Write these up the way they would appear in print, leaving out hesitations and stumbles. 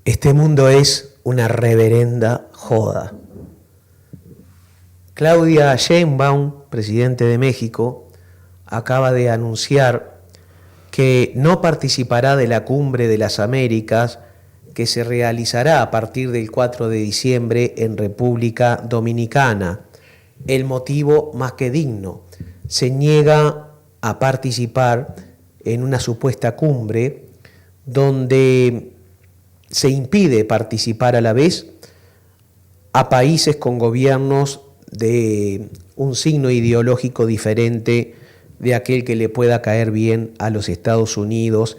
Este mundo es una reverenda joda. Claudia Sheinbaum, presidente de México, acaba de anunciar que no participará de la Cumbre de las Américas que se realizará a partir del 4 de diciembre en República Dominicana. El motivo más que digno: se niega a participar en una supuesta cumbre donde se impide participar a la vez a países con gobiernos de un signo ideológico diferente de aquel que le pueda caer bien a los Estados Unidos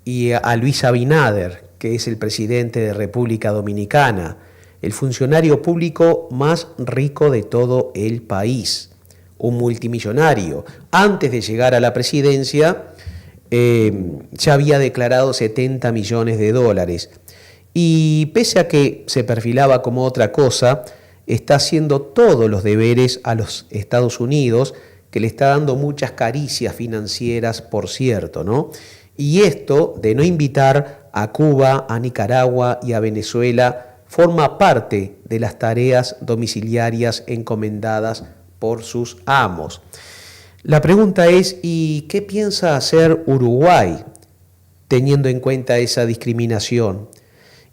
y a Luis Abinader, que es el presidente de República Dominicana, el funcionario público más rico de todo el país, un multimillonario. Antes de llegar a la presidencia, ya había declarado 70 millones de dólares. Y pese a que se perfilaba como otra cosa, está haciendo todos los deberes a los Estados Unidos, que le está dando muchas caricias financieras, por cierto, ¿no? Y esto de no invitar a Cuba, a Nicaragua y a Venezuela forma parte de las tareas domiciliarias encomendadas por sus amos. La pregunta es, ¿y qué piensa hacer Uruguay teniendo en cuenta esa discriminación?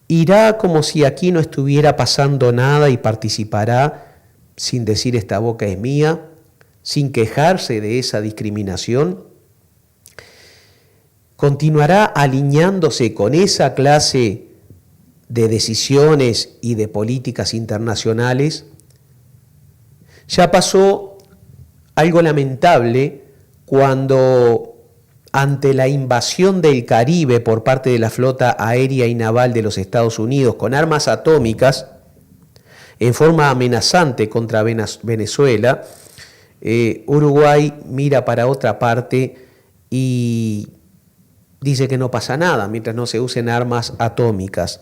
¿Irá como si aquí no estuviera pasando nada y participará sin decir esta boca es mía, sin quejarse de esa discriminación? ¿Continuará alineándose con esa clase de decisiones y de políticas internacionales? Ya pasó algo lamentable cuando, ante la invasión del Caribe por parte de la flota aérea y naval de los Estados Unidos con armas atómicas en forma amenazante contra Venezuela, Uruguay mira para otra parte y dice que no pasa nada mientras no se usen armas atómicas.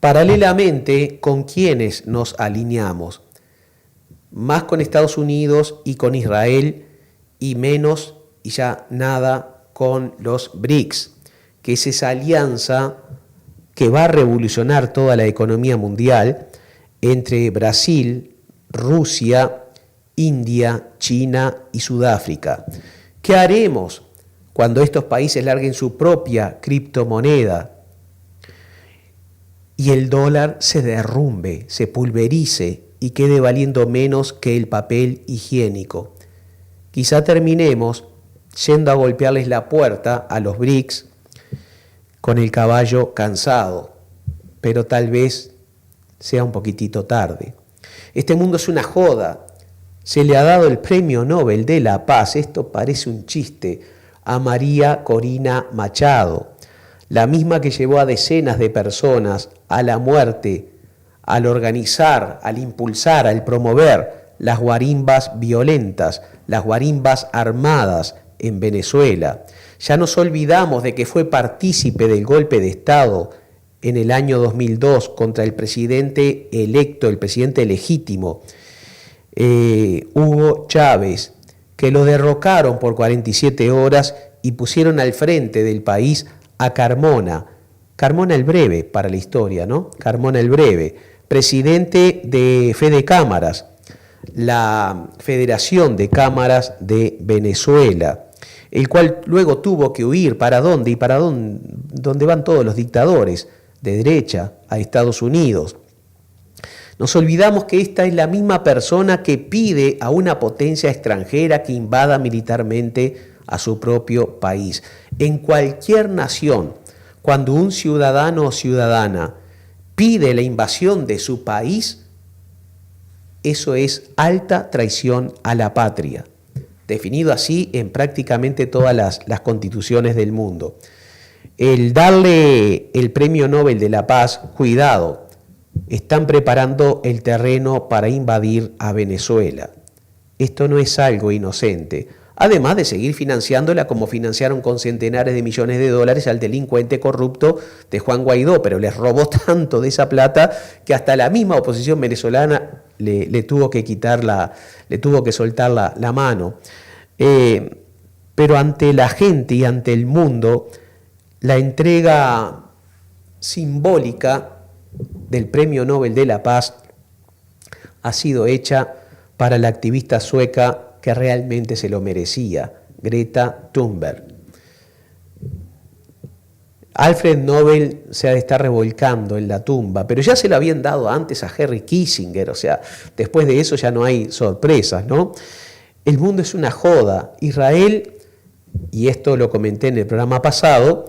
Paralelamente, ¿con quiénes nos alineamos? Más con Estados Unidos y con Israel, y menos y ya nada con los BRICS, que es esa alianza que va a revolucionar toda la economía mundial entre Brasil, Rusia, India, China y Sudáfrica. ¿Qué haremos cuando estos países larguen su propia criptomoneda y el dólar se derrumbe, se pulverice y quede valiendo menos que el papel higiénico? Quizá terminemos yendo a golpearles la puerta a los BRICS con el caballo cansado, pero tal vez sea un poquitito tarde. Este mundo es una joda. Se le ha dado el Premio Nobel de la Paz, esto parece un chiste, a María Corina Machado, la misma que llevó a decenas de personas a la muerte al organizar, al impulsar, al promover las guarimbas violentas, las guarimbas armadas en Venezuela. Ya nos olvidamos de que fue partícipe del golpe de Estado en el año 2002 contra el presidente electo, el presidente legítimo, Hugo Chávez, que lo derrocaron por 47 horas y pusieron al frente del país a Carmona el Breve para la historia, ¿no? Carmona el Breve, presidente de Fede Cámaras, la Federación de Cámaras de Venezuela, el cual luego tuvo que huir. ¿Para dónde? Y para dónde van todos los dictadores de derecha, a Estados Unidos. Nos olvidamos que esta es la misma persona que pide a una potencia extranjera que invada militarmente a su propio país. En cualquier nación, cuando un ciudadano o ciudadana pide la invasión de su país, eso es alta traición a la patria, definido así en prácticamente todas las constituciones del mundo. El darle el Premio Nobel de la Paz, cuidado, están preparando el terreno para invadir a Venezuela. Esto no es algo inocente, además de seguir financiándola como financiaron con centenares de millones de dólares al delincuente corrupto de Juan Guaidó, pero les robó tanto de esa plata que hasta la misma oposición venezolana le tuvo que le tuvo que soltar la mano. Pero ante la gente y ante el mundo, la entrega simbólica del Premio Nobel de la Paz ha sido hecha para la activista sueca que realmente se lo merecía, Greta Thunberg. Alfred Nobel se ha de estar revolcando en la tumba, pero ya se lo habían dado antes a Henry Kissinger, o sea, después de eso ya no hay sorpresas, ¿no? El mundo es una joda. Israel, y esto lo comenté en el programa pasado,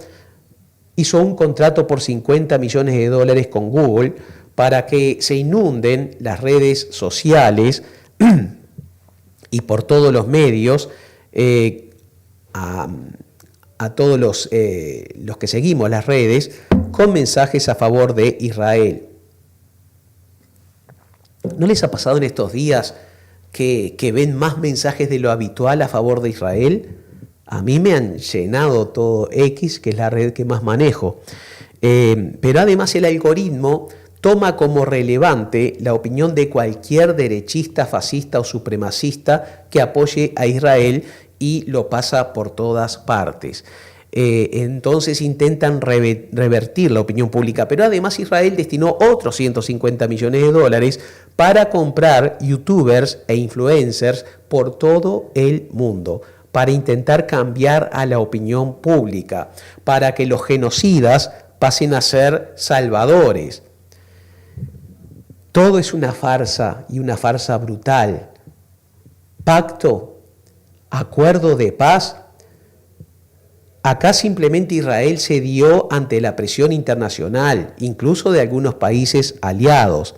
hizo un contrato por $50 millones con Google para que se inunden las redes sociales y por todos los medios a todos los que seguimos las redes con mensajes a favor de Israel. ¿No les ha pasado en estos días que ven más mensajes de lo habitual a favor de Israel? A mí me han llenado todo X, que es la red que más manejo. Pero además el algoritmo toma como relevante la opinión de cualquier derechista, fascista o supremacista que apoye a Israel y lo pasa por todas partes. Entonces intentan revertir la opinión pública, pero además Israel destinó otros $150 millones para comprar youtubers e influencers por todo el mundo, para intentar cambiar a la opinión pública, para que los genocidas pasen a ser salvadores. Todo es una farsa y una farsa brutal. Pacto, acuerdo de paz. Acá simplemente Israel cedió ante la presión internacional, incluso de algunos países aliados.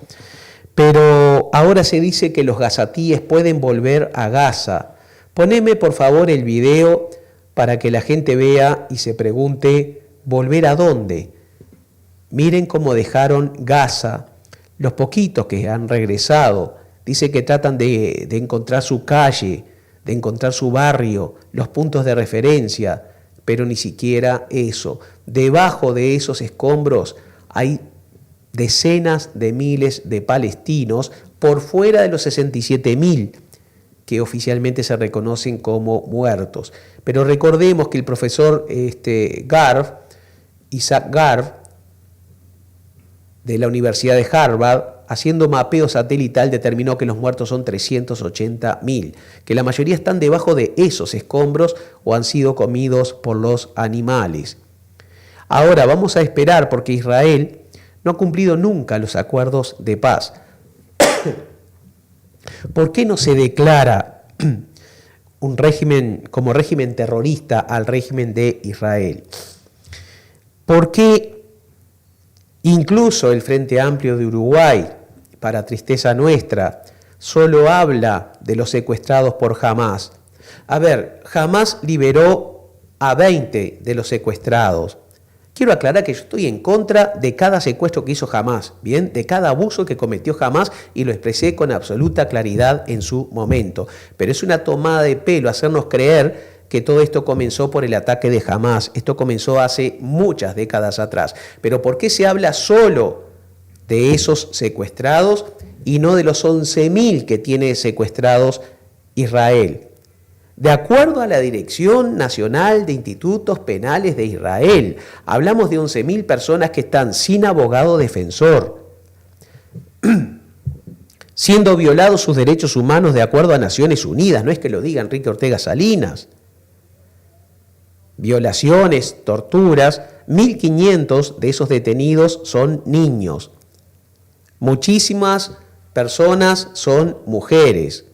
Pero ahora se dice que los gazatíes pueden volver a Gaza. Poneme por favor el video para que la gente vea y se pregunte, ¿volver a dónde? Miren cómo dejaron Gaza, los poquitos que han regresado. Dice que tratan de encontrar su calle, de encontrar su barrio, los puntos de referencia, pero ni siquiera eso. Debajo de esos escombros hay decenas de miles de palestinos por fuera de los 67.000 que oficialmente se reconocen como muertos. Pero recordemos que el profesor Isaac Garf, de la Universidad de Harvard, haciendo mapeo satelital, determinó que los muertos son 380.000, que la mayoría están debajo de esos escombros o han sido comidos por los animales. Ahora vamos a esperar porque Israel no ha cumplido nunca los acuerdos de paz. ¿Por qué no se declara un régimen como régimen terrorista al régimen de Israel? ¿Por qué incluso el Frente Amplio de Uruguay, para tristeza nuestra, solo habla de los secuestrados por Hamás? A ver, Hamás liberó a 20 de los secuestrados. Quiero aclarar que yo estoy en contra de cada secuestro que hizo Hamás, ¿bien? De cada abuso que cometió Hamás, y lo expresé con absoluta claridad en su momento. Pero es una tomada de pelo hacernos creer que todo esto comenzó por el ataque de Hamás. Esto comenzó hace muchas décadas atrás. Pero ¿por qué se habla solo de esos secuestrados y no de los 11.000 que tiene secuestrados Israel? De acuerdo a la Dirección Nacional de Institutos Penales de Israel, hablamos de 11.000 personas que están sin abogado defensor, siendo violados sus derechos humanos de acuerdo a Naciones Unidas. No es que lo diga Enrique Ortega Salinas. Violaciones, torturas, 1.500 de esos detenidos son niños. Muchísimas personas son mujeres.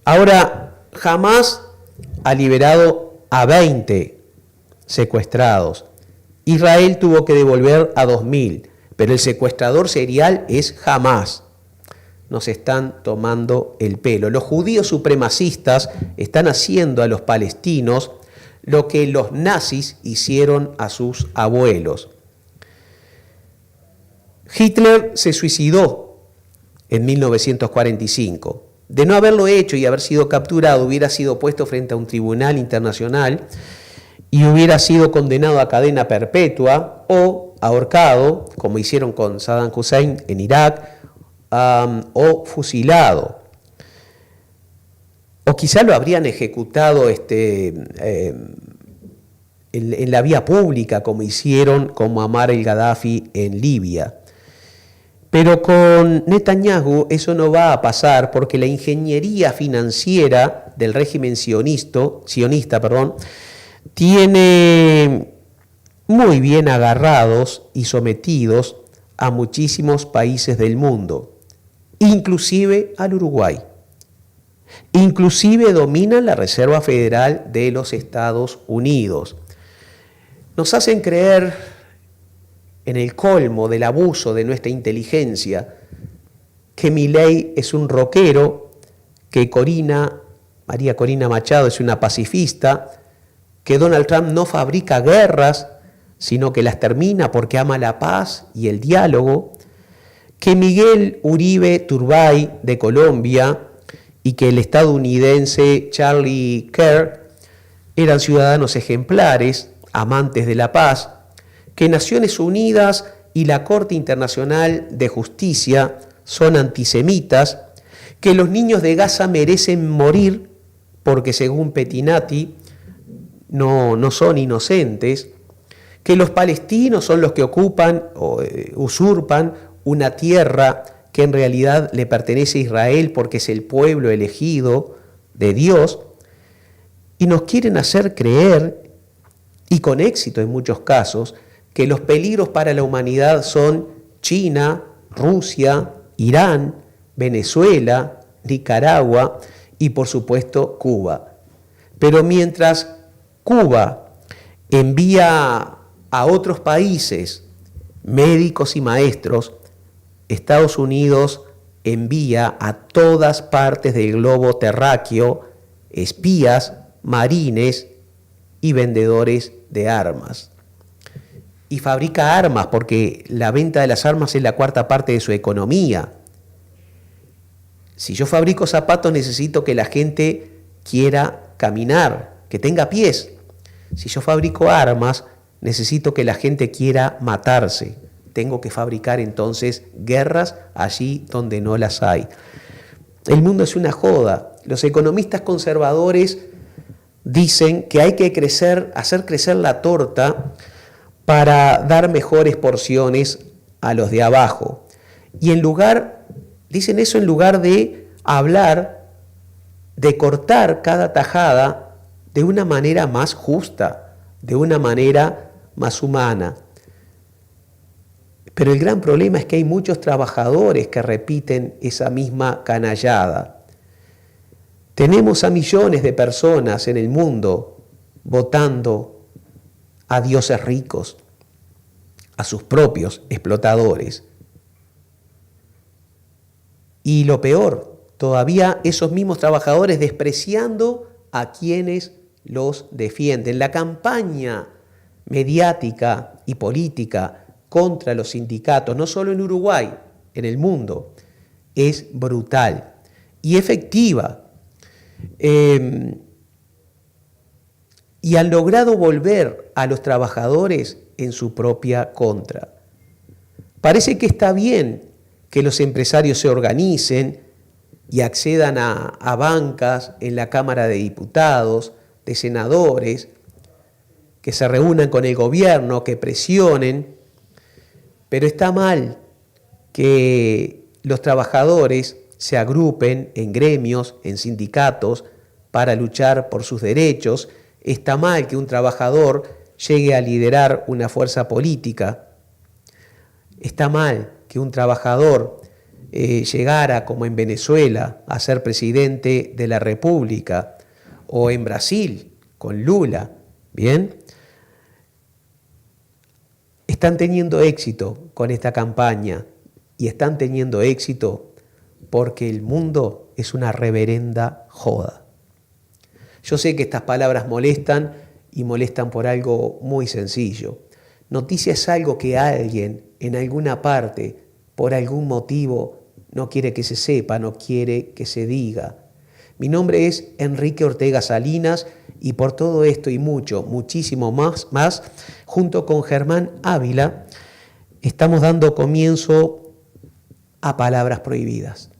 Ahora, Hamás ha liberado a 20 secuestrados. Israel tuvo que devolver a 2.000, pero el secuestrador serial es Hamás. Nos están tomando el pelo. Los judíos supremacistas están haciendo a los palestinos lo que los nazis hicieron a sus abuelos. Hitler se suicidó en 1945. De no haberlo hecho y haber sido capturado, hubiera sido puesto frente a un tribunal internacional y hubiera sido condenado a cadena perpetua o ahorcado, como hicieron con Saddam Hussein en Irak, o fusilado. O quizá lo habrían ejecutado en la vía pública, como hicieron con Muammar el Gaddafi en Libia. Pero con Netanyahu eso no va a pasar porque la ingeniería financiera del régimen sionista, tiene muy bien agarrados y sometidos a muchísimos países del mundo, inclusive al Uruguay. Inclusive dominan la Reserva Federal de los Estados Unidos. Nos hacen creer, en el colmo del abuso de nuestra inteligencia, que Milei es un rockero, que María Corina Machado es una pacifista, que Donald Trump no fabrica guerras, sino que las termina porque ama la paz y el diálogo, que Miguel Uribe Turbay de Colombia y que el estadounidense Charlie Kerr eran ciudadanos ejemplares, amantes de la paz, que Naciones Unidas y la Corte Internacional de Justicia son antisemitas, que los niños de Gaza merecen morir porque según Pettinati no son inocentes, que los palestinos son los que ocupan o usurpan una tierra que en realidad le pertenece a Israel porque es el pueblo elegido de Dios, y nos quieren hacer creer, y con éxito en muchos casos, que los peligros para la humanidad son China, Rusia, Irán, Venezuela, Nicaragua y por supuesto Cuba. Pero mientras Cuba envía a otros países médicos y maestros, Estados Unidos envía a todas partes del globo terráqueo espías, marines y vendedores de armas. Y fabrica armas porque la venta de las armas es la cuarta parte de su economía. Si yo fabrico zapatos, necesito que la gente quiera caminar, que tenga pies. Si yo fabrico armas, necesito que la gente quiera matarse. Tengo que fabricar entonces guerras allí donde no las hay. El mundo es una joda. Los economistas conservadores dicen que hay que hacer crecer la torta para dar mejores porciones a los de abajo. Y dicen eso en lugar de hablar, de cortar cada tajada de una manera más justa, de una manera más humana. Pero el gran problema es que hay muchos trabajadores que repiten esa misma canallada. Tenemos a millones de personas en el mundo votando a dioses ricos, a sus propios explotadores. Y lo peor, todavía esos mismos trabajadores despreciando a quienes los defienden. La campaña mediática y política contra los sindicatos, no solo en Uruguay, en el mundo, es brutal y efectiva. Y han logrado volver a los trabajadores en su propia contra. Parece que está bien que los empresarios se organicen y accedan a bancas en la Cámara de Diputados, de senadores, que se reúnan con el gobierno, que presionen, pero está mal que los trabajadores se agrupen en gremios, en sindicatos, para luchar por sus derechos. Está mal que un trabajador llegue a liderar una fuerza política. Está mal que un trabajador llegara, como en Venezuela, a ser presidente de la República, o en Brasil, con Lula. ¿Bien? Están teniendo éxito con esta campaña y están teniendo éxito porque el mundo es una reverenda joda. Yo sé que estas palabras molestan y molestan por algo muy sencillo. Noticia es algo que alguien en alguna parte, por algún motivo, no quiere que se sepa, no quiere que se diga. Mi nombre es Enrique Ortega Salinas y por todo esto y muchísimo más, junto con Germán Ávila, estamos dando comienzo a Palabras Prohibidas.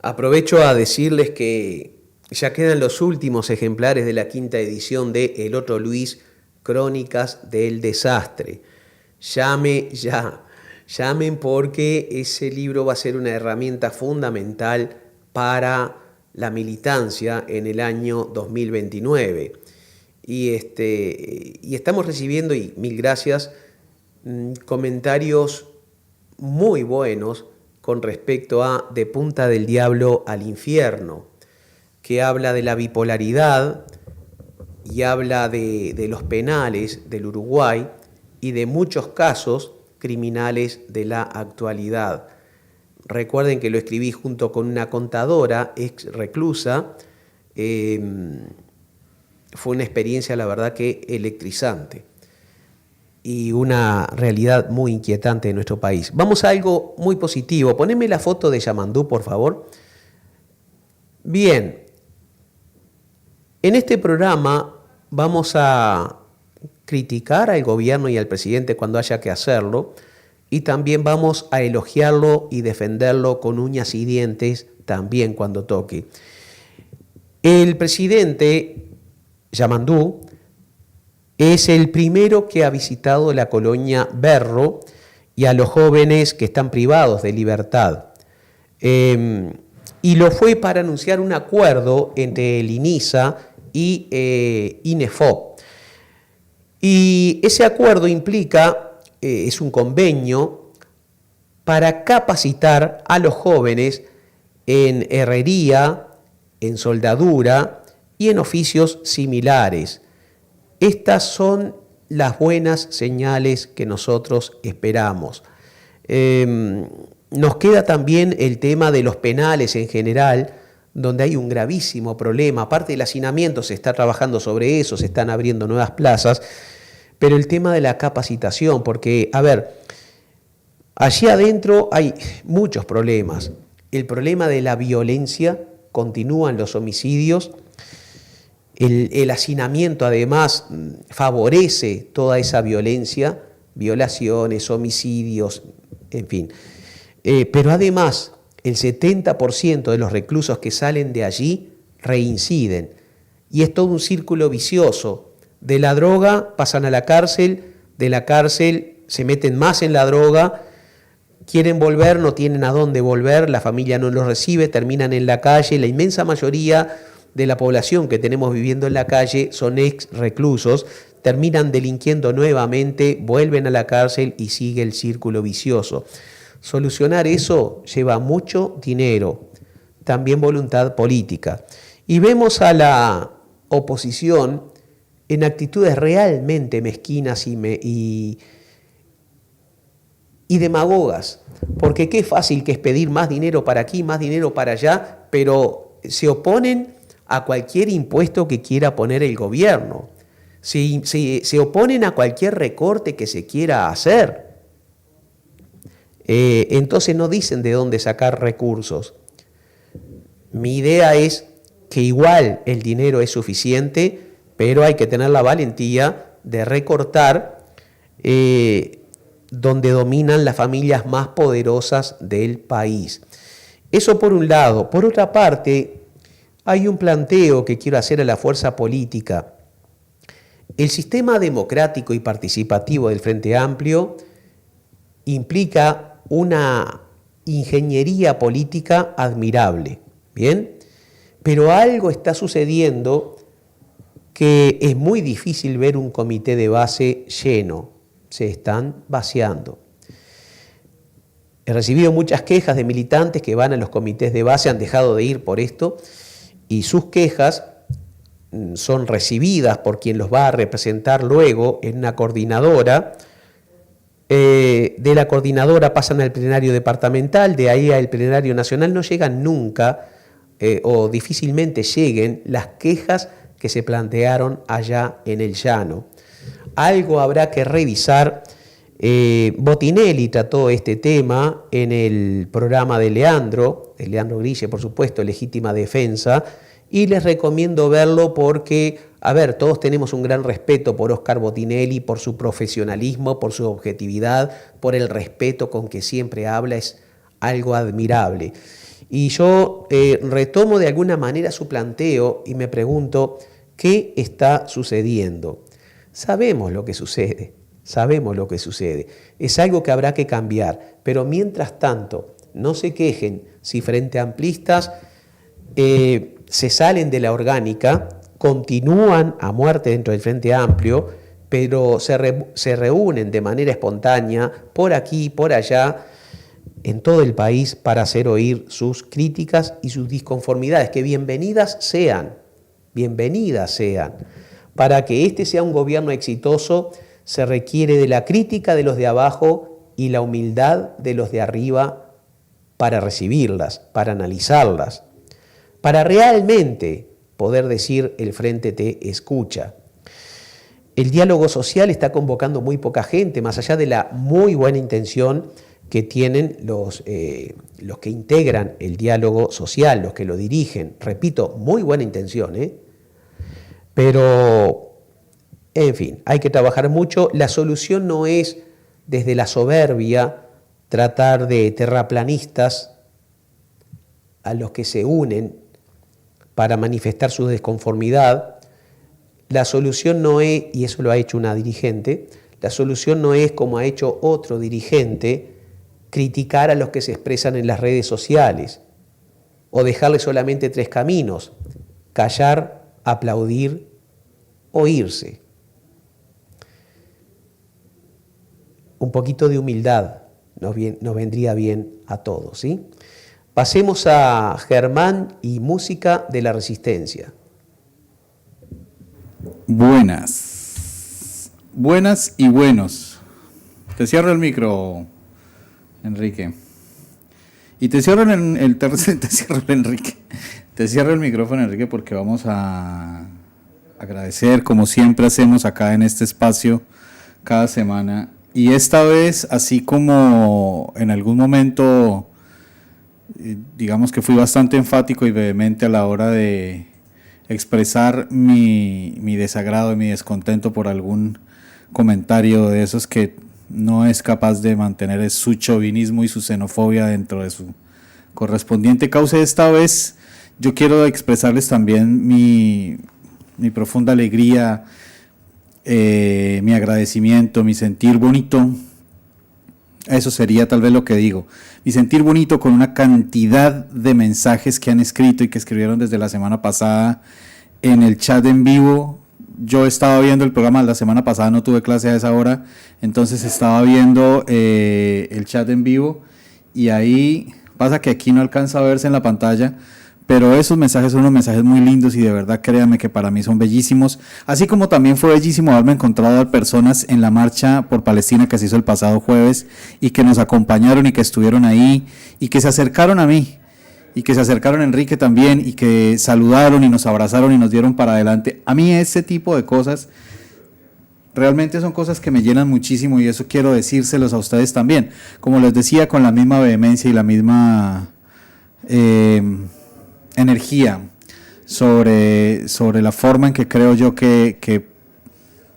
Aprovecho a decirles que ya quedan los últimos ejemplares de la quinta edición de El Otro Luis, Crónicas del Desastre. Llamen porque ese libro va a ser una herramienta fundamental para la militancia en el año 2029. Y estamos recibiendo, y mil gracias, comentarios muy buenos con respecto a De Punta del Diablo al Infierno, que habla de la bipolaridad y habla de los penales del Uruguay y de muchos casos criminales de la actualidad. Recuerden que lo escribí junto con una contadora ex reclusa. Fue una experiencia, la verdad, que electrizante y una realidad muy inquietante de nuestro país. Vamos a algo muy positivo. Poneme la foto de Yamandú, por favor. Bien, en este programa vamos a criticar al gobierno y al presidente cuando haya que hacerlo, y también vamos a elogiarlo y defenderlo con uñas y dientes también cuando toque. El presidente Yamandú es el primero que ha visitado la colonia Berro y a los jóvenes que están privados de libertad. Y lo fue para anunciar un acuerdo entre el INISA y INEFOP. Y ese acuerdo implica, es un convenio para capacitar a los jóvenes en herrería, en soldadura y en oficios similares. Estas son las buenas señales que nosotros esperamos. Nos queda también el tema de los penales en general, donde hay un gravísimo problema. Aparte del hacinamiento, se está trabajando sobre eso, se están abriendo nuevas plazas, pero el tema de la capacitación, porque, a ver, allí adentro hay muchos problemas. El problema de la violencia, continúan los homicidios. El hacinamiento además favorece toda esa violencia, violaciones, homicidios, en fin. Pero además el 70% de los reclusos que salen de allí reinciden. Y es todo un círculo vicioso. De la droga pasan a la cárcel, de la cárcel se meten más en la droga, quieren volver, no tienen a dónde volver, la familia no los recibe, terminan en la calle. La inmensa mayoría de la población que tenemos viviendo en la calle son ex reclusos, terminan delinquiendo nuevamente, vuelven a la cárcel y sigue el círculo vicioso. Solucionar eso lleva mucho dinero, también voluntad política. Y vemos a la oposición en actitudes realmente mezquinas y demagogas, porque qué fácil que es pedir más dinero para aquí, más dinero para allá, pero se oponen a cualquier impuesto que quiera poner el gobierno, se oponen a cualquier recorte que se quiera hacer. Entonces no dicen de dónde sacar recursos. Mi idea es que igual el dinero es suficiente, pero hay que tener la valentía de recortar donde dominan las familias más poderosas del país. Eso por un lado. Por otra parte, hay un planteo que quiero hacer a la fuerza política. El sistema democrático y participativo del Frente Amplio implica una ingeniería política admirable, ¿bien? Pero algo está sucediendo que es muy difícil ver un comité de base lleno. Se están vaciando. He recibido muchas quejas de militantes que van a los comités de base, han dejado de ir por esto, y sus quejas son recibidas por quien los va a representar luego en una coordinadora. De la coordinadora pasan al plenario departamental, de ahí al plenario nacional. No llegan nunca o difícilmente lleguen las quejas que se plantearon allá en el llano. Algo habrá que revisar. Botinelli trató este tema en el programa de Leandro Grille, por supuesto, Legítima Defensa, y les recomiendo verlo porque, a ver, todos tenemos un gran respeto por Oscar Botinelli, por su profesionalismo, por su objetividad, por el respeto con que siempre habla, es algo admirable. Y yo retomo de alguna manera su planteo y me pregunto, ¿qué está sucediendo? Sabemos lo que sucede. Es algo que habrá que cambiar, pero mientras tanto, no se quejen si Frente Amplistas se salen de la orgánica, continúan a muerte dentro del Frente Amplio, pero se reúnen de manera espontánea por aquí y por allá en todo el país para hacer oír sus críticas y sus disconformidades, que bienvenidas sean. Para que este sea un gobierno exitoso, se requiere de la crítica de los de abajo y la humildad de los de arriba para recibirlas, para analizarlas, para realmente poder decir el Frente te escucha. El diálogo social está convocando muy poca gente, más allá de la muy buena intención que tienen los que integran el diálogo social, los que lo dirigen. Repito, muy buena intención, pero en fin, hay que trabajar mucho. La solución no es desde la soberbia tratar de terraplanistas a los que se unen para manifestar su desconformidad. La solución no es, y eso lo ha hecho una dirigente, la solución no es, como ha hecho otro dirigente, criticar a los que se expresan en las redes sociales o dejarle solamente tres caminos: callar, aplaudir o irse. Un poquito de humildad nos vendría bien a todos, ¿sí? Pasemos a Germán y música de la Resistencia. Buenas y buenos. Te cierro el micro, Enrique. Y te cierro Te cierro el micrófono, Enrique, porque vamos a agradecer, como siempre hacemos acá en este espacio, cada semana. Y esta vez, así como en algún momento, digamos que fui bastante enfático y vehemente a la hora de expresar mi desagrado y mi descontento por algún comentario de esos que no es capaz de mantener su chauvinismo y su xenofobia dentro de su correspondiente cauce. Esta vez yo quiero expresarles también mi profunda alegría, mi agradecimiento, mi sentir bonito. Eso sería tal vez lo que digo. Mi sentir bonito con una cantidad de mensajes que han escrito y que escribieron desde la semana pasada en el chat en vivo. Yo estaba viendo el programa la semana pasada, no tuve clase a esa hora, entonces estaba viendo el chat en vivo y ahí pasa que aquí no alcanza a verse en la pantalla, pero esos mensajes son unos mensajes muy lindos y de verdad créanme que para mí son bellísimos, así como también fue bellísimo haberme encontrado a personas en la marcha por Palestina que se hizo el pasado jueves y que nos acompañaron y que estuvieron ahí y que se acercaron a mí y que se acercaron a Enrique también y que saludaron y nos abrazaron y nos dieron para adelante. A mí ese tipo de cosas realmente son cosas que me llenan muchísimo y eso quiero decírselos a ustedes también, como les decía, con la misma vehemencia y la misma energía sobre la forma en que creo yo que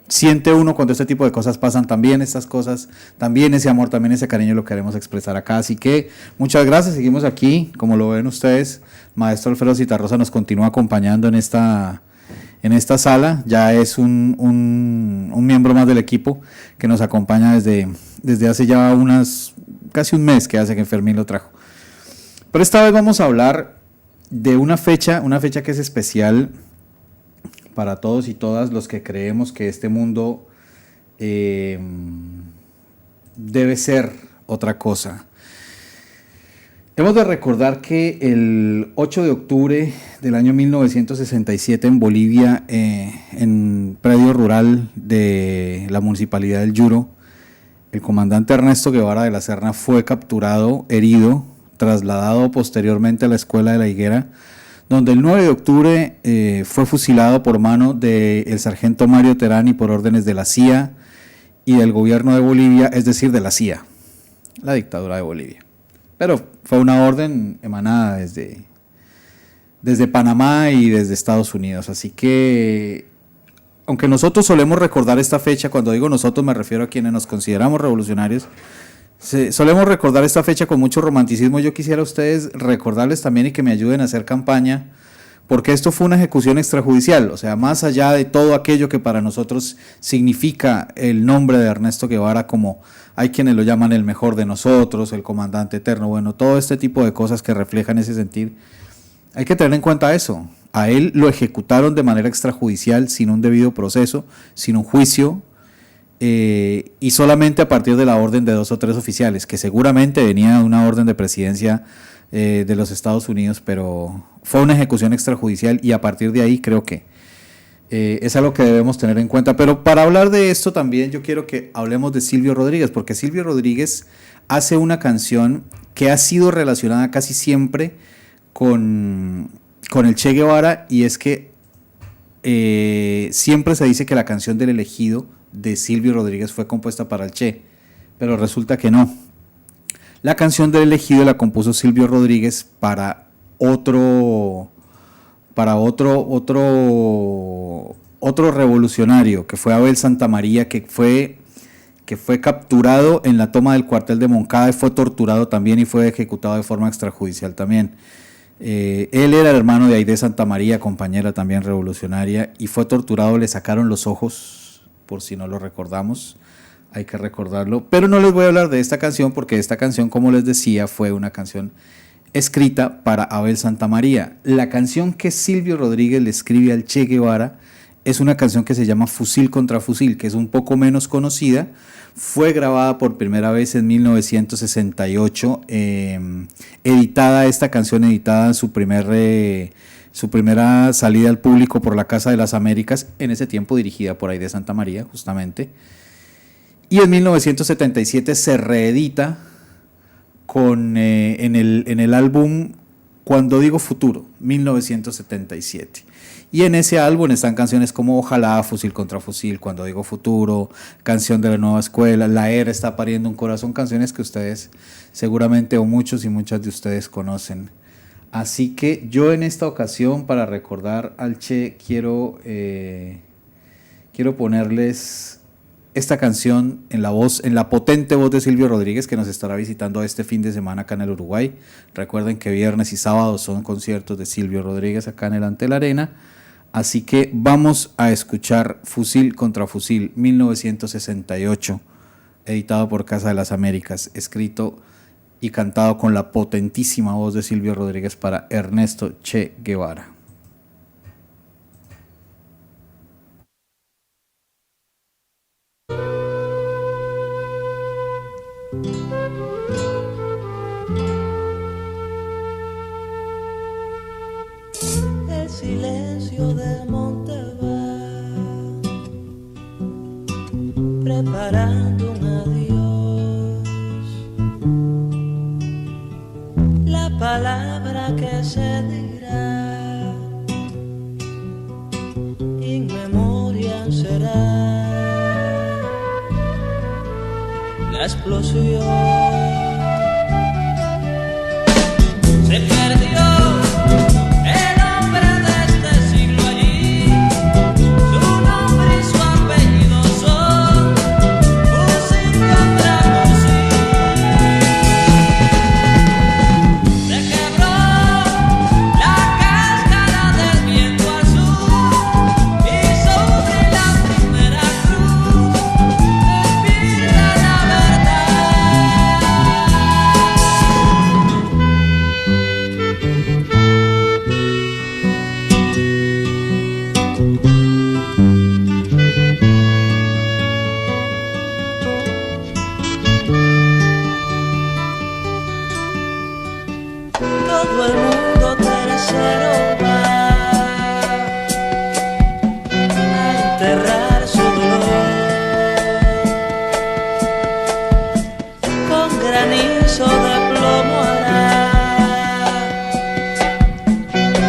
siente uno cuando este tipo de cosas pasan. También estas cosas, también ese amor, también ese cariño lo queremos expresar acá, así que muchas gracias, seguimos aquí, como lo ven ustedes, maestro Alfredo Zitarrosa nos continúa acompañando en esta sala, ya es un miembro más del equipo que nos acompaña desde hace ya casi un mes que hace que Fermín lo trajo. Pero esta vez vamos a hablar de una fecha que es especial para todos y todas los que creemos que este mundo debe ser otra cosa. Hemos de recordar que el 8 de octubre del año 1967 en Bolivia, en predio rural de la municipalidad del Yuro, el comandante Ernesto Guevara de la Serna fue capturado, herido, trasladado posteriormente a la escuela de La Higuera, donde el 9 de octubre fue fusilado por mano del sargento Mario Terán y por órdenes de la CIA y del gobierno de Bolivia, es decir, de la CIA, la dictadura de Bolivia. Pero fue una orden emanada desde Panamá y desde Estados Unidos, así que aunque nosotros solemos recordar esta fecha, cuando digo nosotros me refiero a quienes nos consideramos revolucionarios, solemos recordar esta fecha con mucho romanticismo. Yo quisiera a ustedes recordarles también y que me ayuden a hacer campaña, porque esto fue una ejecución extrajudicial, o sea, más allá de todo aquello que para nosotros significa el nombre de Ernesto Guevara, como hay quienes lo llaman el mejor de nosotros, el comandante eterno, bueno, todo este tipo de cosas que reflejan ese sentir, hay que tener en cuenta eso. A él lo ejecutaron de manera extrajudicial, sin un debido proceso, sin un juicio, y solamente a partir de la orden de 2 o 3 oficiales, que seguramente venía de una orden de presidencia de los Estados Unidos, pero fue una ejecución extrajudicial y a partir de ahí creo que es algo que debemos tener en cuenta. Pero para hablar de esto también yo quiero que hablemos de Silvio Rodríguez, porque Silvio Rodríguez hace una canción que ha sido relacionada casi siempre con el Che Guevara, y es que siempre se dice que la canción del elegido de Silvio Rodríguez fue compuesta para el Che, pero resulta que no. La canción del elegido la compuso Silvio Rodríguez para otro revolucionario, que fue Abel Santamaría, que fue capturado en la toma del cuartel de Moncada y fue torturado también y fue ejecutado de forma extrajudicial también. Él era el hermano de Aide Santamaría, compañera también revolucionaria, y fue torturado, le sacaron los ojos, por si no lo recordamos, hay que recordarlo, pero no les voy a hablar de esta canción porque esta canción, como les decía, fue una canción escrita para Abel Santamaría. La canción que Silvio Rodríguez le escribe al Che Guevara es una canción que se llama Fusil contra Fusil, que es un poco menos conocida. Fue grabada por primera vez en 1968, editada esta canción, editada en su primera salida al público por la Casa de las Américas, en ese tiempo dirigida por Aide Santamaría, justamente. Y en 1977 se reedita en el álbum Cuando Digo Futuro, 1977. Y en ese álbum están canciones como Ojalá, Fusil contra Fusil, Cuando Digo Futuro, Canción de la Nueva Escuela, La Era está pariendo un corazón, canciones que ustedes seguramente, o muchos y muchas de ustedes conocen. Así que yo en esta ocasión, para recordar al Che, quiero ponerles esta canción en la potente voz de Silvio Rodríguez, que nos estará visitando este fin de semana acá en el Uruguay. Recuerden que viernes y sábados son conciertos de Silvio Rodríguez acá en el Antel Arena. Así que vamos a escuchar Fusil contra Fusil, 1968, editado por Casa de las Américas, escrito y cantado con la potentísima voz de Silvio Rodríguez para Ernesto Che Guevara. preparando un adiós, la palabra que se dirá, in memoriam será la explosión. Se perdió el hombre de este siglo allí, su nombre y su apellido son fusil contra fusil. Se quebró la cáscara del viento azul y sobre la primera cruz respira la verdad. Todo el mundo tercero va a enterrar su dolor con granizo de plomo hará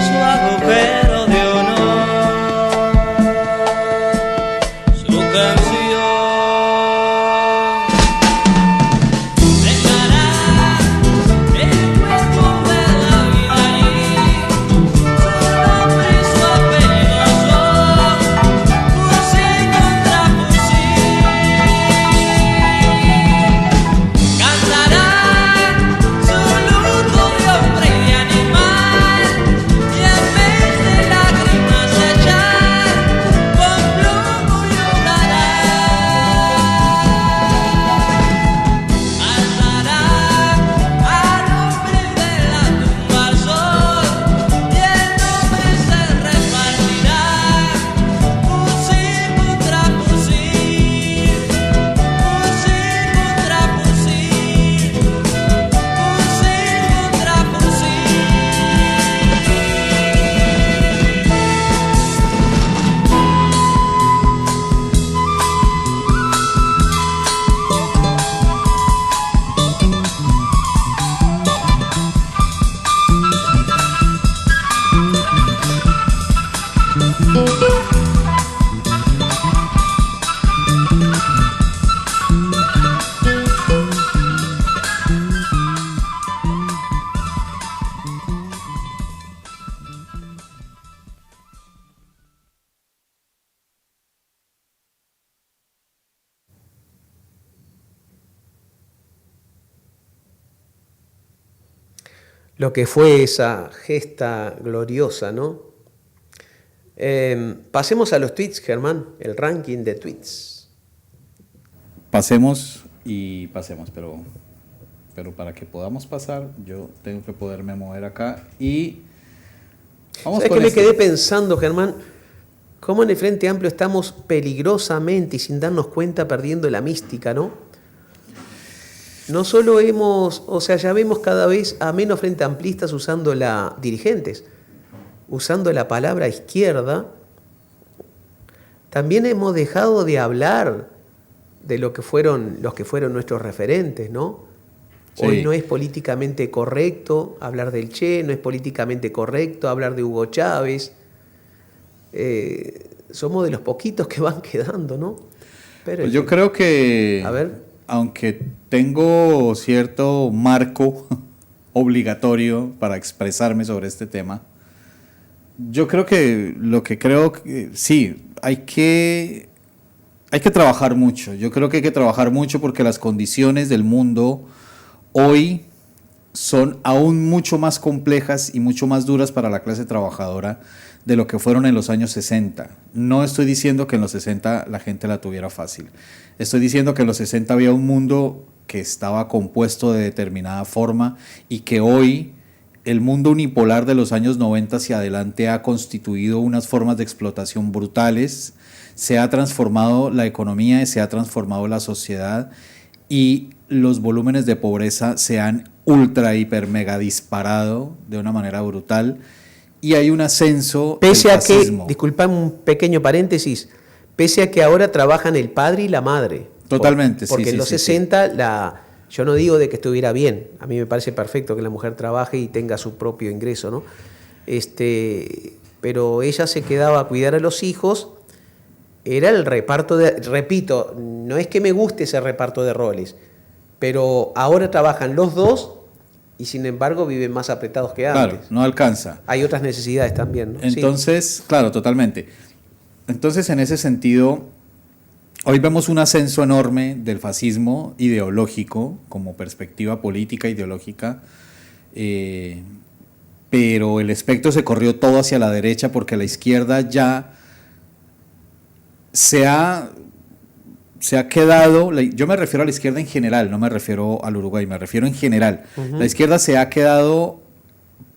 su agujero de honor, su canción. Dejará el cuerpo de la vida allí, su nombre y su apellido son fusil contra fusil. Cantará su luto de hombre y de animal, y en vez de lágrimas echar, con plomo llorará. Alzará al hombre de la tumba al sol, y el nombre se repartirá, fusil contra fusil, fusil contra fusil, fusil contra fusil. Lo que fue esa gesta gloriosa, ¿no? Pasemos a los tweets, Germán, el ranking de tweets. Pasemos y pasemos, pero para que podamos pasar, yo tengo que poderme mover acá y vamos ¿Sabes con qué me este. quedé pensando, Germán? Cómo en el Frente Amplio estamos peligrosamente y sin darnos cuenta perdiendo la mística, ¿no? No solo ya vemos cada vez a menos frente amplistas dirigentes, usando la palabra izquierda. También hemos dejado de hablar de los que fueron nuestros referentes, ¿no? Sí. Hoy no es políticamente correcto hablar del Che, no es políticamente correcto hablar de Hugo Chávez. Somos de los poquitos que van quedando, ¿no? Pero Pues yo creo que, a ver, aunque tengo cierto marco obligatorio para expresarme sobre este tema, yo creo que sí, hay que trabajar mucho. Yo creo que hay que trabajar mucho porque las condiciones del mundo hoy son aún mucho más complejas y mucho más duras para la clase trabajadora de lo que fueron en los años 60. No estoy diciendo que en los 60 la gente la tuviera fácil. Estoy diciendo que en los 60 había un mundo que estaba compuesto de determinada forma y que hoy el mundo unipolar de los años 90 hacia adelante ha constituido unas formas de explotación brutales. Se ha transformado la economía y se ha transformado la sociedad y los volúmenes de pobreza se han ultra, hiper, mega disparado de una manera brutal y hay un ascenso pese del a que, fascismo. disculpame un pequeño paréntesis, Pese a que ahora trabajan el padre y la madre. Totalmente, sí, Porque sí, en los sí, 60, yo no digo de que estuviera bien, a mí me parece perfecto que la mujer trabaje y tenga su propio ingreso, ¿no? Pero ella se quedaba a cuidar a los hijos, era el reparto repito, no es que me guste ese reparto de roles, pero ahora trabajan los dos y sin embargo viven más apretados que antes. Claro, no alcanza. Hay otras necesidades también, ¿no? Entonces, claro, totalmente. Entonces, en ese sentido, hoy vemos un ascenso enorme del fascismo ideológico como perspectiva política, ideológica, pero el espectro se corrió todo hacia la derecha porque la izquierda ya se ha quedado, yo me refiero a la izquierda en general, no me refiero al Uruguay, me refiero en general. La izquierda se ha quedado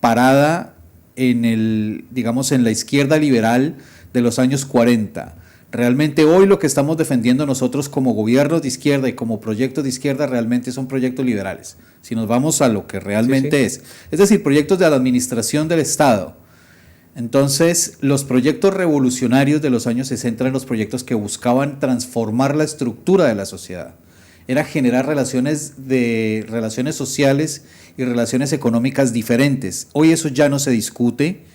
parada digamos, en la izquierda liberal de los años 40. Realmente hoy lo que estamos defendiendo nosotros como gobiernos de izquierda y como proyectos de izquierda realmente son proyectos liberales. Si nos vamos a lo que realmente es decir, proyectos de la administración del Estado. Entonces, los proyectos revolucionarios de los años 60 eran los proyectos que buscaban transformar la estructura de la sociedad. Era generar relaciones sociales y relaciones económicas diferentes. Hoy eso ya no se discute.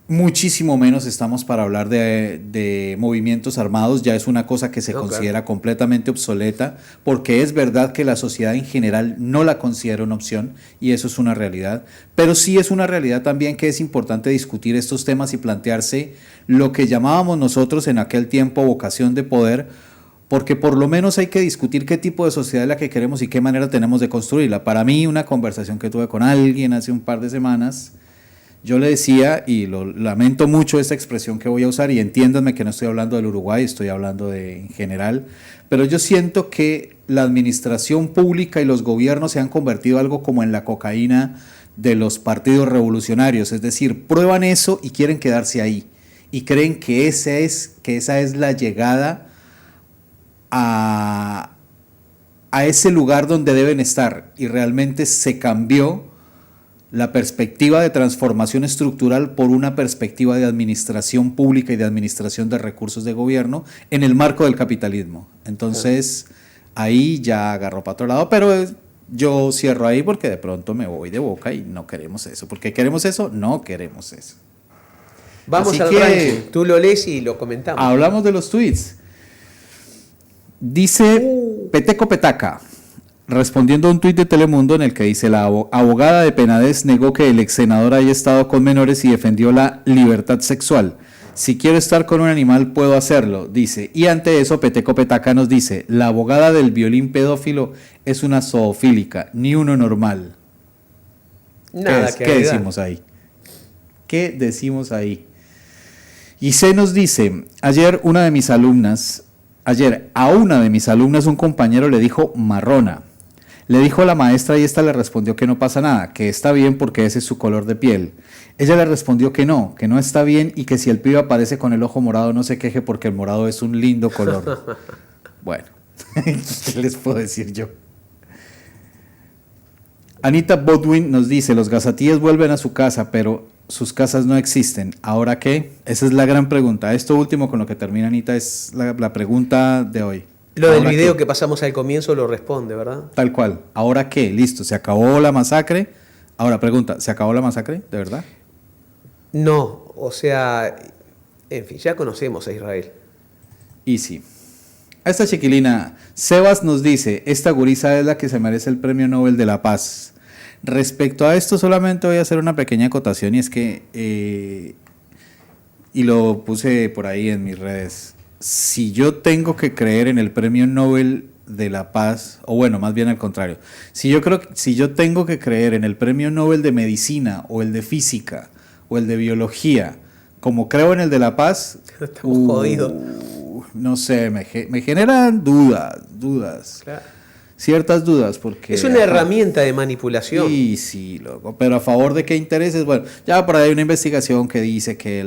Muchísimo menos estamos para hablar de movimientos armados, ya es una cosa que se considera completamente obsoleta, porque es verdad que la sociedad en general no la considera una opción, y eso es una realidad, pero sí es una realidad también que es importante discutir estos temas y plantearse lo que llamábamos nosotros en aquel tiempo vocación de poder, porque por lo menos hay que discutir qué tipo de sociedad es la que queremos y qué manera tenemos de construirla. Para mí, una conversación que tuve con alguien hace un par de semanas, yo le decía, y lo lamento mucho esta expresión que voy a usar, y entiéndanme que no estoy hablando del Uruguay, estoy hablando en general, pero yo siento que la administración pública y los gobiernos se han convertido algo como en la cocaína de los partidos revolucionarios, es decir, prueban eso y quieren quedarse ahí, y creen que esa es la llegada a ese lugar donde deben estar, y realmente se cambió la perspectiva de transformación estructural por una perspectiva de administración pública y de administración de recursos de gobierno en el marco del capitalismo. Entonces, ahí ya agarró para otro lado, pero yo cierro ahí porque de pronto me voy de boca y no queremos eso. ¿Por qué queremos eso? No queremos eso. Vamos Así al que ranking, tú lo lees y lo comentamos. Hablamos de los tweets. Dice Peteco Petaca, respondiendo a un tuit de Telemundo en el que dice: la abogada de Penades negó que el ex senador haya estado con menores y defendió la libertad sexual. Si quiero estar con un animal puedo hacerlo, dice. Y ante eso Peteco Petaca nos dice: la abogada del violín pedófilo es una zoofílica, ni uno normal. Nada ¿Qué decimos ahí? ¿Qué decimos ahí? Y se nos dice: ayer a una de mis alumnas un compañero le dijo marrona. Le dijo a la maestra y esta le respondió que no pasa nada, que está bien porque ese es su color de piel. Ella le respondió que no está bien y que si el pibe aparece con el ojo morado no se queje porque el morado es un lindo color. Bueno, ¿qué les puedo decir yo? Anita Bodwin nos dice: los gazatíes vuelven a su casa, pero sus casas no existen. ¿Ahora qué? Esa es la gran pregunta. Esto último con lo que termina Anita es la pregunta de hoy. Lo del video que pasamos al comienzo lo responde, ¿verdad? Tal cual. ¿Ahora qué? Listo, ¿se acabó la masacre? Ahora pregunta, ¿se acabó la masacre? ¿De verdad? No, o sea, en fin, ya conocemos a Israel. Y sí. A esta chiquilina, Sebas nos dice: esta gurisa es la que se merece el Premio Nobel de la Paz. Respecto a esto solamente voy a hacer una pequeña acotación, y es que, y lo puse por ahí en mis redes, si yo tengo que creer en el Premio Nobel de la Paz, o bueno, más bien al contrario, si yo tengo que creer en el Premio Nobel de Medicina o el de Física o el de Biología, como creo en el de la Paz, estamos jodidos. No sé, me generan dudas. Claro. Ciertas dudas, porque es una herramienta de manipulación. Sí, loco, pero a favor de qué intereses. Bueno, ya por ahí hay una investigación que dice que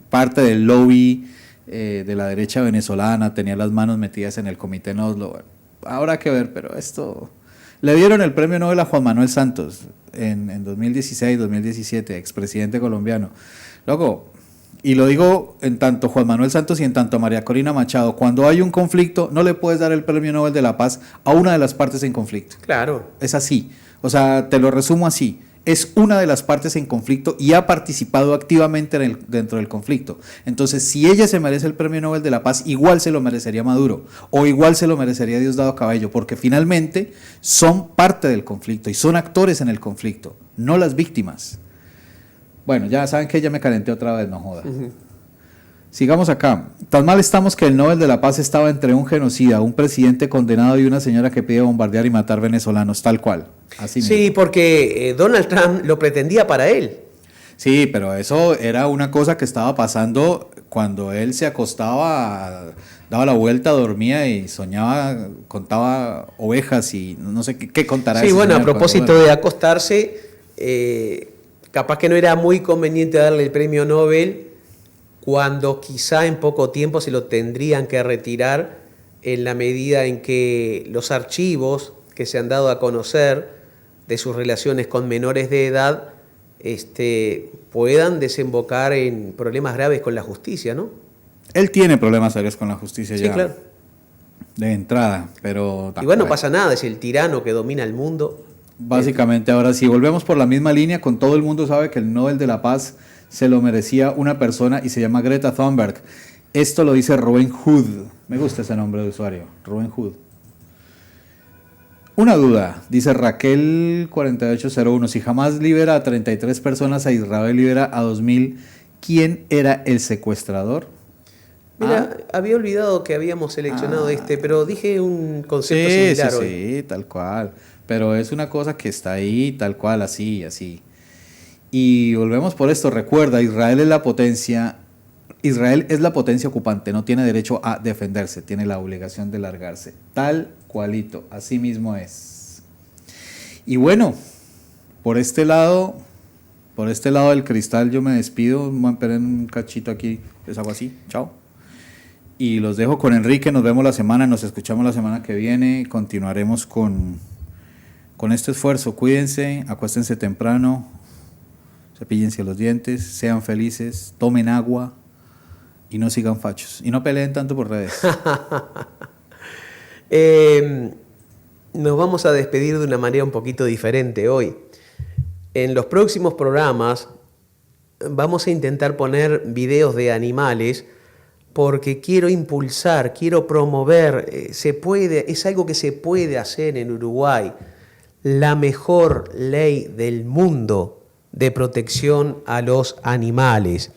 parte del lobby de la derecha venezolana tenía las manos metidas en el Comité Oslo. Bueno, habrá que ver, pero esto... Le dieron el premio Nobel a Juan Manuel Santos en 2016, 2017, expresidente colombiano. Loco, y lo digo en tanto Juan Manuel Santos y en tanto María Corina Machado, cuando hay un conflicto no le puedes dar el Premio Nobel de la Paz a una de las partes en conflicto. Claro. Es así. O sea, te lo resumo así. Es una de las partes en conflicto y ha participado activamente dentro del conflicto. Entonces, si ella se merece el Premio Nobel de la Paz, igual se lo merecería Maduro o igual se lo merecería Diosdado Cabello, porque finalmente son parte del conflicto y son actores en el conflicto, no las víctimas. Bueno, ya saben que ella me calenté otra vez, no joda. Sigamos acá. Tan mal estamos que el Nobel de la Paz estaba entre un genocida, un presidente condenado y una señora que pide bombardear y matar venezolanos, tal cual. Así mismo. Sí, porque Donald Trump lo pretendía para él. Sí, pero eso era una cosa que estaba pasando cuando él se acostaba, daba la vuelta, dormía y soñaba, contaba ovejas y no sé qué contará. Sí, ese bueno, a señor propósito cuando, de acostarse, capaz que no era muy conveniente darle el premio Nobel cuando quizá en poco tiempo se lo tendrían que retirar en la medida en que los archivos que se han dado a conocer de sus relaciones con menores de edad puedan desembocar en problemas graves con la justicia, ¿no? él tiene problemas serios con la justicia Sí, ya. claro. De entrada, pero... Igual no pasa nada, es el tirano que domina el mundo. Básicamente, ahora sí, volvemos por la misma línea, con todo el mundo sabe que el Nobel de la Paz se lo merecía una persona y se llama Greta Thunberg. Esto lo dice Robin Hood. Me gusta ese nombre de usuario, Robin Hood. Una duda, dice Raquel 4801, si jamás libera a 33 personas a Israel libera a 2000, ¿quién era el secuestrador? Mira, había olvidado que habíamos seleccionado pero dije un concepto similar hoy. Sí, tal cual. Pero es una cosa que está ahí, tal cual, así. Y volvemos por esto, recuerda, Israel es la potencia ocupante, no tiene derecho a defenderse, tiene la obligación de largarse. Tal cualito, así mismo es. Y bueno, por este lado del cristal yo me despido, me esperen un cachito aquí, les hago así, chao. Y los dejo con Enrique, nos vemos la semana, nos escuchamos la semana que viene, continuaremos con este esfuerzo. Cuídense, acuéstense temprano, cepíllense los dientes, sean felices, tomen agua y no sigan fachos. Y no peleen tanto por redes. Nos vamos a despedir de una manera un poquito diferente hoy. En los próximos programas vamos a intentar poner videos de animales porque quiero impulsar, quiero promover, es algo que se puede hacer en Uruguay, la mejor ley del mundo de protección a los animales.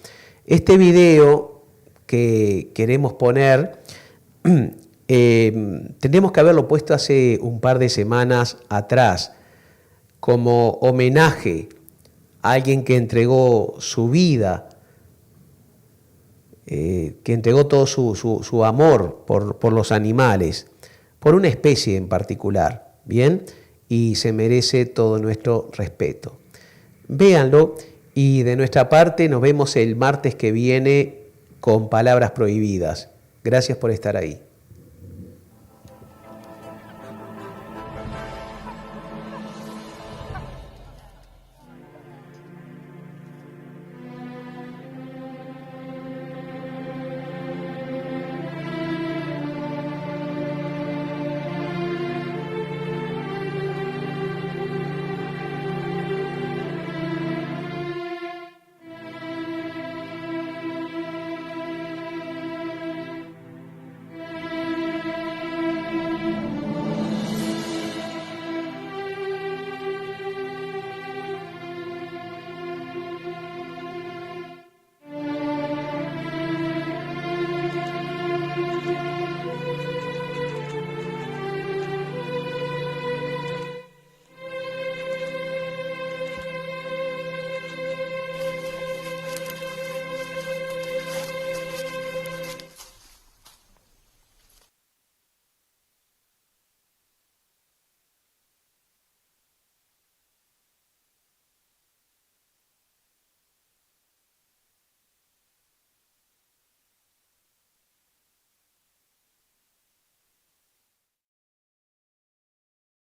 Este video que queremos poner, tendríamos que haberlo puesto hace un par de semanas atrás, como homenaje a alguien que entregó su vida, que entregó todo su amor por los animales, por una especie en particular, ¿bien? Y se merece todo nuestro respeto. Véanlo y de nuestra parte nos vemos el martes que viene con Palabras Prohibidas. Gracias por estar ahí.